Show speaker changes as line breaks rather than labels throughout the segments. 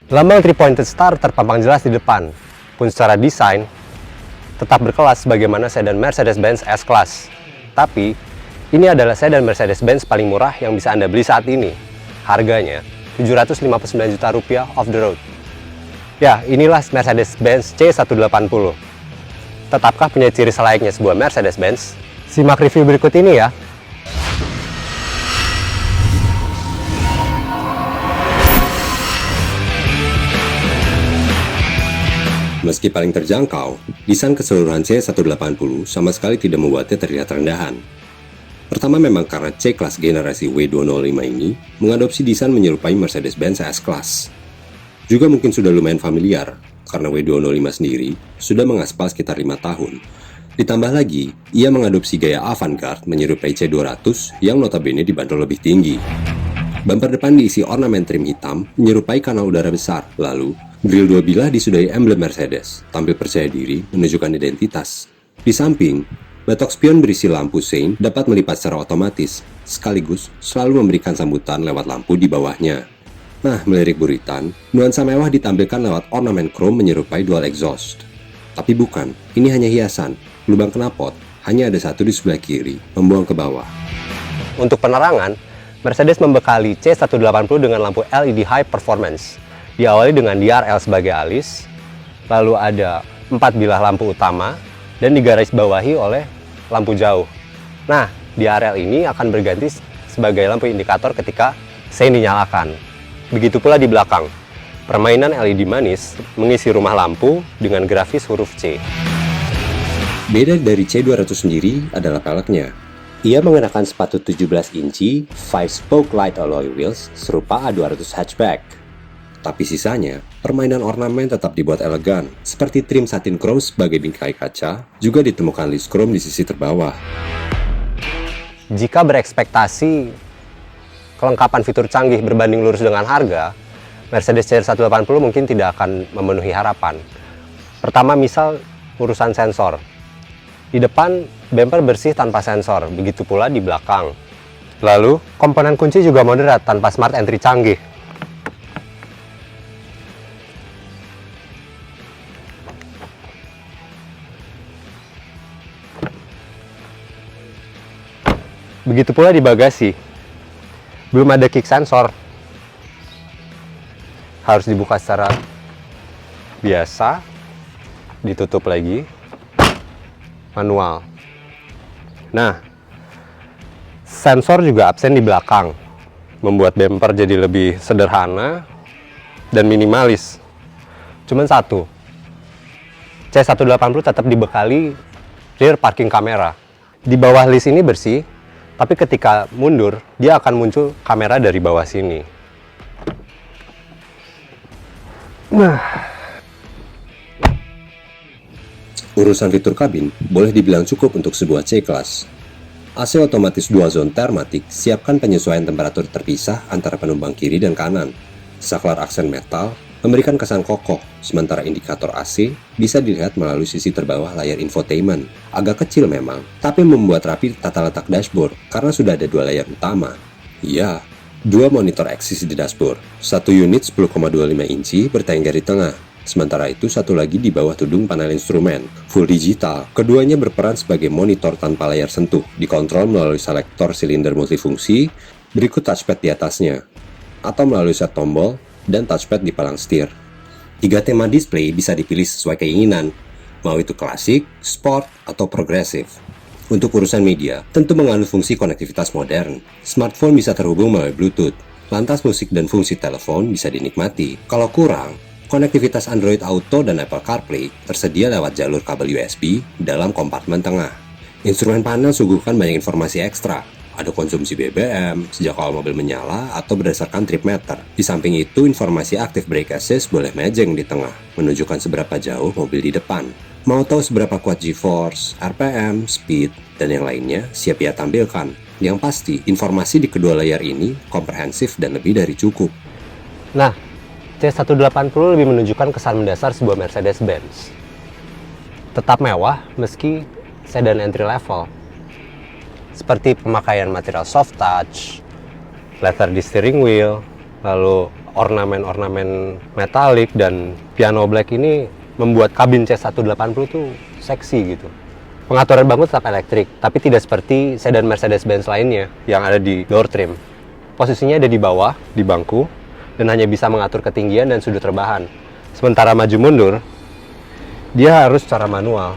Lambang 3-pointed star terpampang jelas di depan, pun secara desain tetap berkelas sebagaimana sedan Mercedes-Benz S-Class. Tapi, ini adalah sedan Mercedes-Benz paling murah yang bisa Anda beli saat ini. Harganya Rp759 juta off the road. Ya, inilah Mercedes-Benz C180. Tetapkah punya ciri selayaknya sebuah Mercedes-Benz? Simak review berikut ini ya.
Meski paling terjangkau, desain keseluruhan C180 sama sekali tidak membuatnya terlihat rendahan. Pertama memang karena C-Class generasi W205 ini mengadopsi desain menyerupai Mercedes-Benz S-Class. Juga mungkin sudah lumayan familiar, karena W205 sendiri sudah mengaspal sekitar 5 tahun. Ditambah lagi, ia mengadopsi gaya avant-garde menyerupai C200 yang notabene dibanderol lebih tinggi. Bumper depan diisi ornamen trim hitam menyerupai kanal udara besar, lalu grill dua bilah disudahi emblem Mercedes, tampil percaya diri menunjukkan identitas. Di samping, batok spion berisi lampu sein dapat melipat secara otomatis, sekaligus selalu memberikan sambutan lewat lampu di bawahnya. Nah, melirik buritan, nuansa mewah ditampilkan lewat ornamen krom menyerupai dual exhaust. Tapi bukan, ini hanya hiasan. Lubang knalpot hanya ada satu di sebelah kiri, membuang ke bawah.
Untuk penerangan, Mercedes membekali C180 dengan lampu LED High Performance. Diawali dengan DRL sebagai alis, lalu ada 4 bilah lampu utama, dan digarisbawahi oleh lampu jauh. Nah, DRL ini akan berganti sebagai lampu indikator ketika sein dinyalakan. Begitu pula di belakang, permainan LED manis mengisi rumah lampu dengan grafis huruf C.
Beda dari C200 sendiri adalah peleknya. Ia mengenakan sepatu 17 inci 5-spoke light alloy wheels serupa A200 hatchback. Tapi sisanya, permainan ornamen tetap dibuat elegan, seperti trim satin chrome sebagai bingkai kaca, juga ditemukan list chrome di sisi terbawah.
Jika berekspektasi kelengkapan fitur canggih berbanding lurus dengan harga, Mercedes C180 mungkin tidak akan memenuhi harapan. Pertama, misal urusan sensor. Di depan, bumper bersih tanpa sensor, begitu pula di belakang. Lalu, komponen kunci juga moderat tanpa smart entry canggih. Begitu pula di bagasi, belum ada kick sensor, harus dibuka secara biasa, ditutup lagi, manual. Nah, sensor juga absen di belakang, membuat bumper jadi lebih sederhana dan minimalis. Cuman satu, C180 tetap dibekali rear parking camera. Di bawah list ini bersih, tapi ketika mundur, dia akan muncul kamera dari bawah sini.
Urusan fitur kabin boleh dibilang cukup untuk sebuah C-Class. AC otomatis dual zone thermatic siapkan penyesuaian temperatur terpisah antara penumpang kiri dan kanan. Saklar aksen metal memberikan kesan kokoh, sementara indikator AC bisa dilihat melalui sisi terbawah layar infotainment. Agak kecil memang, tapi membuat rapi tata letak dashboard karena sudah ada dua layar utama. Iya, dua monitor eksis di dashboard. Satu unit 10,25 inci bertengger di tengah, sementara itu satu lagi di bawah tudung panel instrumen. Full digital, keduanya berperan sebagai monitor tanpa layar sentuh, dikontrol melalui selektor silinder multifungsi, berikut touchpad di atasnya, atau melalui set tombol dan touchpad di palang setir. 3 tema display bisa dipilih sesuai keinginan, mau itu klasik, sport, atau progresif. Untuk urusan media, tentu mengandung fungsi konektivitas modern. Smartphone bisa terhubung melalui Bluetooth, lantas musik dan fungsi telepon bisa dinikmati. Kalau kurang, konektivitas Android Auto dan Apple CarPlay tersedia lewat jalur kabel USB dalam kompartemen tengah. Instrumen panel suguhkan banyak informasi ekstra. Ada konsumsi BBM, sejak awal mobil menyala, atau berdasarkan trip meter. Di samping itu, informasi aktif brake assist boleh mejeng di tengah, menunjukkan seberapa jauh mobil di depan. Mau tahu seberapa kuat G-force, RPM, speed, dan yang lainnya, siap ia tampilkan. Yang pasti, informasi di kedua layar ini komprehensif dan lebih dari cukup.
Nah, C180 lebih menunjukkan kesan mendasar sebuah Mercedes-Benz. Tetap mewah meski sedan entry level. Seperti pemakaian material soft touch, leather di steering wheel, lalu ornamen-ornamen metalik dan piano black ini membuat kabin C180 tuh seksi gitu. Pengaturan bangku tetap elektrik, tapi tidak seperti sedan Mercedes-Benz lainnya yang ada di door trim. Posisinya ada di bawah, di bangku, dan hanya bisa mengatur ketinggian dan sudut rebahan. Sementara maju mundur, dia harus secara manual.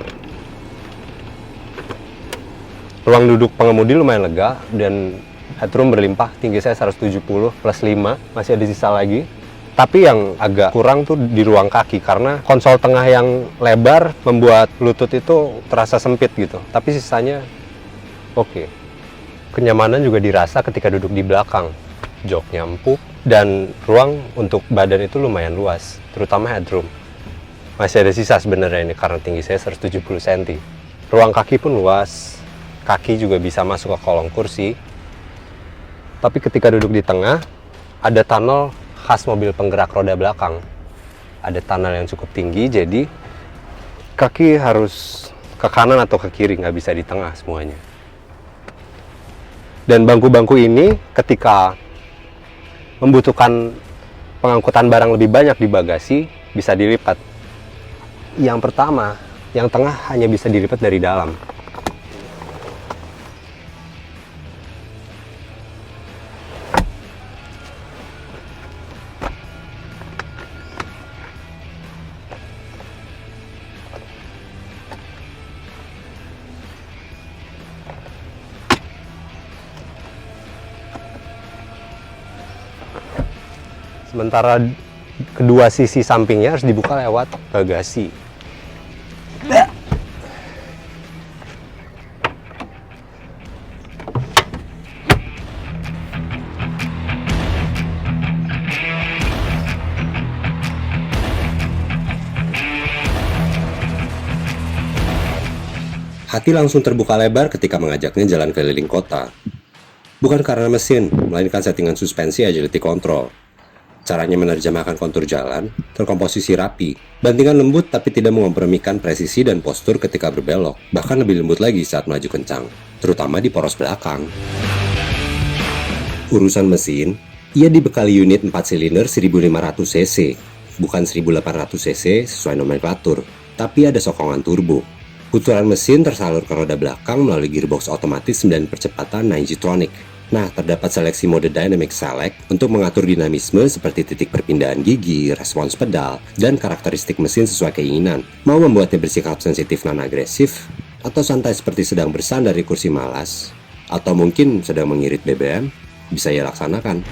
Ruang duduk pengemudi lumayan lega dan headroom berlimpah, tinggi saya 170 plus 5, masih ada sisa lagi. Tapi yang agak kurang tuh di ruang kaki, karena konsol tengah yang lebar membuat lutut itu terasa sempit gitu. Tapi sisanya oke. Kenyamanan juga dirasa ketika duduk di belakang. Joknya empuk dan ruang untuk badan itu lumayan luas, terutama headroom. Masih ada sisa sebenarnya ini karena tinggi saya 170 cm. Ruang kaki pun luas. Kaki juga bisa masuk ke kolong kursi. Tapi ketika duduk di tengah, ada tunnel khas mobil penggerak roda belakang. Ada tunnel yang cukup tinggi, jadi kaki harus ke kanan atau ke kiri, nggak bisa di tengah semuanya. Dan bangku-bangku ini ketika membutuhkan pengangkutan barang lebih banyak di bagasi, bisa dilipat. Yang pertama, yang tengah hanya bisa dilipat dari dalam. Sementara kedua sisi sampingnya harus dibuka lewat bagasi.
Hati langsung terbuka lebar ketika mengajaknya jalan keliling kota. Bukan karena mesin, melainkan settingan suspensi agility control. Caranya menerjemahkan kontur jalan, terkomposisi rapi, bantingan lembut tapi tidak memkompromikan presisi dan postur ketika berbelok, bahkan lebih lembut lagi saat melaju kencang, terutama di poros belakang. Urusan mesin, ia dibekali unit 4 silinder 1500 cc, bukan 1800 cc sesuai nomenklatur, tapi ada sokongan turbo. Putaran mesin tersalur ke roda belakang melalui gearbox otomatis 9 percepatan 9G-tronic. Nah, terdapat seleksi mode Dynamic Select untuk mengatur dinamisme seperti titik perpindahan gigi, respons pedal, dan karakteristik mesin sesuai keinginan. Mau membuatnya bersikap sensitif non-agresif, atau santai seperti sedang bersandar di kursi malas, atau mungkin sedang mengirit BBM, bisa ia laksanakan.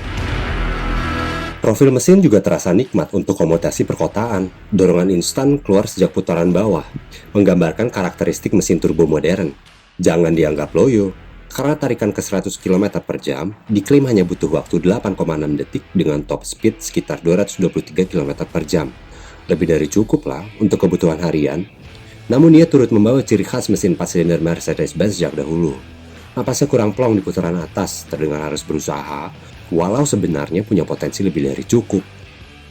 Profil mesin juga terasa nikmat untuk komutasi perkotaan. Dorongan instan keluar sejak putaran bawah, menggambarkan karakteristik mesin turbo modern. Jangan dianggap loyo, karena tarikan ke 100 km per jam diklaim hanya butuh waktu 8,6 detik dengan top speed sekitar 223 km per jam. Lebih dari cukup lah untuk kebutuhan harian. Namun ia turut membawa ciri khas mesin 4 silinder Mercedes-Benz sejak dahulu. Napasnya kurang plong di putaran atas, terdengar harus berusaha, walau sebenarnya punya potensi lebih dari cukup.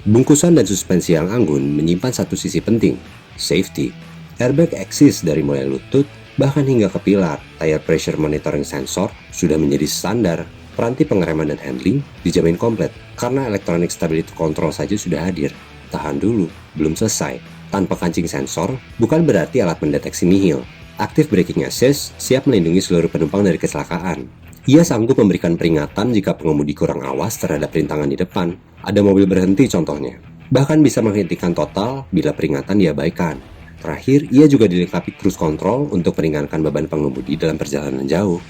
Bungkusan dan suspensi yang anggun menyimpan satu sisi penting, safety. Airbag eksis dari mulai lutut, bahkan hingga ke pilar. Tire pressure monitoring sensor sudah menjadi standar. Peranti pengereman dan handling dijamin komplit, karena electronic stability control saja sudah hadir. Tahan dulu, belum selesai. Tanpa kancing sensor, bukan berarti alat mendeteksi nihil. Active braking assist siap melindungi seluruh penumpang dari kecelakaan. Ia sanggup memberikan peringatan jika pengemudi kurang awas terhadap rintangan di depan. Ada mobil berhenti contohnya. Bahkan bisa menghentikan total bila peringatan diabaikan. Terakhir, ia juga dilengkapi cruise control untuk meringankan beban pengemudi dalam perjalanan jauh.